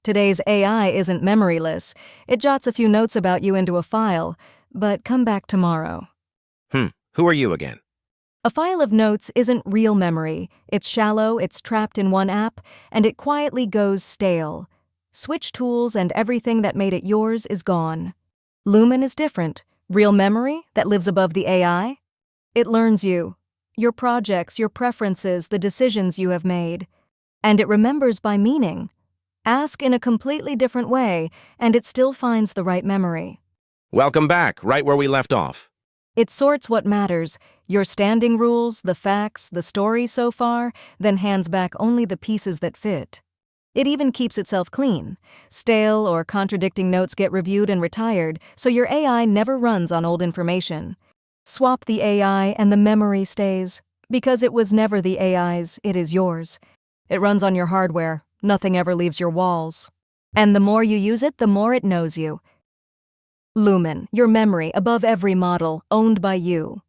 Today's AI isn't memoryless. It jots a few notes about you into a file, but come back tomorrow. Who are you again? A file of notes isn't real memory. It's shallow, it's trapped in one app, and it quietly goes stale. Switch tools and everything that made it yours is gone. Lumen is different. Real memory that lives above the AI? It learns you, your projects, your preferences, the decisions you have made. And it remembers by meaning. Ask in a completely different way, and it still finds the right memory. Welcome back, right where we left off. It sorts what matters, your standing rules, the facts, the story so far, then hands back only the pieces that fit. It even keeps itself clean. Stale or contradicting notes get reviewed and retired, so your AI never runs on old information. Swap the AI and the memory stays. Because it was never the AI's, it is yours. It runs on your hardware. Nothing ever leaves your walls. And the more you use it, the more it knows you. Lumen, your memory above every model, owned by you.